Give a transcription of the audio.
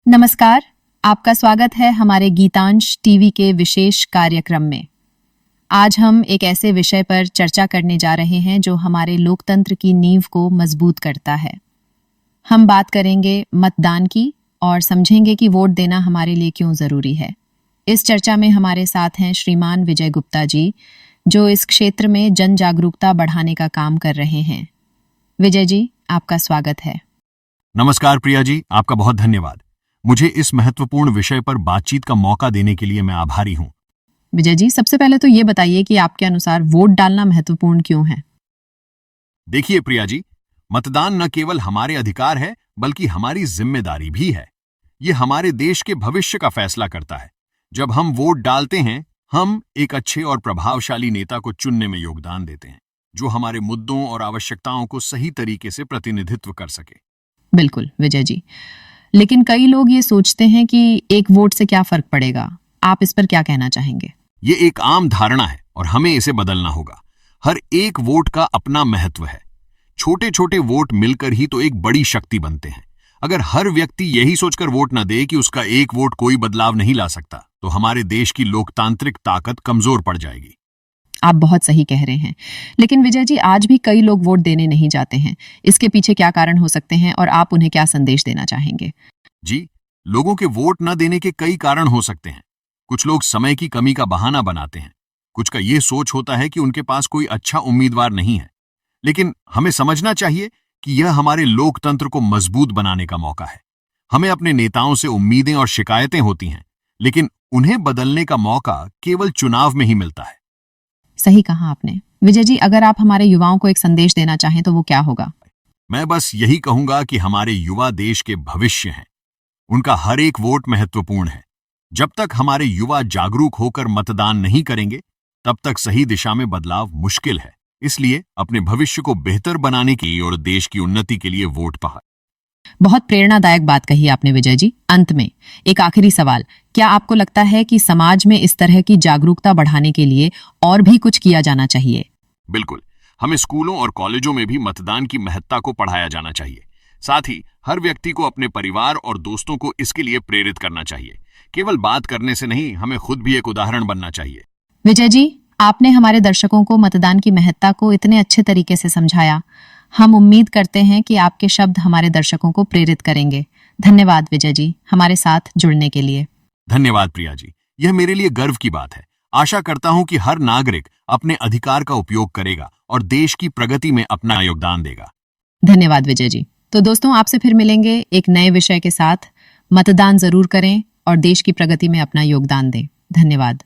नमस्कार, आपका स्वागत है हमारे गीतांश टीवी के विशेष कार्यक्रम में। आज हम एक ऐसे विषय पर चर्चा करने जा रहे हैं जो हमारे लोकतंत्र की नींव को मजबूत करता है। हम बात करेंगे मतदान की और समझेंगे कि वोट देना हमारे लिए क्यों जरूरी है। इस चर्चा में हमारे साथ हैं श्रीमान विजय गुप्ता जी, जो इस क्षेत्र में जन जागरूकता बढ़ाने का काम कर रहे हैं। विजय जी, आपका स्वागत है। नमस्कार प्रिया जी, आपका बहुत धन्यवाद। मुझे इस महत्वपूर्ण विषय पर बातचीत का मौका देने के लिए मैं आभारी हूं। विजय जी, सबसे पहले तो ये बताइए कि आपके अनुसार वोट डालना महत्वपूर्ण क्यों है? देखिए प्रिया जी, मतदान न केवल हमारे अधिकार है बल्कि हमारी जिम्मेदारी भी है। ये हमारे देश के भविष्य का फैसला करता है। जब हम वोट डालते हैं, हम एक अच्छे और प्रभावशाली नेता को चुनने में योगदान देते हैं, जो हमारे मुद्दों और आवश्यकताओं को सही तरीके से प्रतिनिधित्व कर सके। बिल्कुल विजय जी, लेकिन कई लोग ये सोचते हैं कि एक वोट से क्या फर्क पड़ेगा। आप इस पर क्या कहना चाहेंगे? ये एक आम धारणा है और हमें इसे बदलना होगा। हर एक वोट का अपना महत्व है। छोटे छोटे वोट मिलकर ही तो एक बड़ी शक्ति बनते हैं। अगर हर व्यक्ति यही सोचकर वोट न दे कि उसका एक वोट कोई बदलाव नहीं ला सकता, तो हमारे देश की लोकतांत्रिक ताकत कमजोर पड़ जाएगी। आप बहुत सही कह रहे हैं, लेकिन विजय जी, आज भी कई लोग वोट देने नहीं जाते हैं। इसके पीछे क्या कारण हो सकते हैं और आप उन्हें क्या संदेश देना चाहेंगे? जी, लोगों के वोट न देने के कई कारण हो सकते हैं। कुछ लोग समय की कमी का बहाना बनाते हैं। कुछ का ये सोच होता है कि उनके पास कोई अच्छा उम्मीदवार नहीं है। लेकिन हमें समझना चाहिए कि यह हमारे लोकतंत्र को मजबूत बनाने का मौका है। हमें अपने नेताओं से उम्मीदें और शिकायतें होती हैं, लेकिन उन्हें बदलने का मौका केवल चुनाव में ही मिलता है। सही कहा आपने। विजय जी, अगर आप हमारे युवाओं को एक संदेश देना चाहें तो वो क्या होगा? मैं बस यही कहूंगा कि हमारे युवा देश के भविष्य हैं। उनका हर एक वोट महत्वपूर्ण है। जब तक हमारे युवा जागरूक होकर मतदान नहीं करेंगे, तब तक सही दिशा में बदलाव मुश्किल है। इसलिए अपने भविष्य को बेहतर बनाने की और देश की उन्नति के लिए वोट पाएं। बहुत प्रेरणादायक बात कही आपने विजय जी। अंत में एक आखिरी सवाल, क्या आपको लगता है कि समाज में इस तरह की जागरूकता बढ़ाने के लिए और भी कुछ किया जाना चाहिए? बिल्कुल, हमें स्कूलों और कॉलेजों में भी मतदान की महत्ता को पढ़ाया जाना चाहिए। साथ ही हर व्यक्ति को अपने परिवार और दोस्तों को इसके लिए प्रेरित करना चाहिए। केवल बात करने से नहीं, हमें खुद भी एक उदाहरण बनना चाहिए। विजय जी, आपने हमारे दर्शकों को मतदान की महत्ता को इतने अच्छे तरीके से समझाया। हम उम्मीद करते हैं कि आपके शब्द हमारे दर्शकों को प्रेरित करेंगे। धन्यवाद विजय जी, हमारे साथ जुड़ने के लिए। धन्यवाद प्रिया जी, यह मेरे लिए गर्व की बात है। आशा करता हूं कि हर नागरिक अपने अधिकार का उपयोग करेगा और देश की प्रगति में अपना योगदान देगा। धन्यवाद विजय जी। तो दोस्तों, आपसे फिर मिलेंगे एक नए विषय के साथ। मतदान जरूर करें और देश की प्रगति में अपना योगदान दें। धन्यवाद।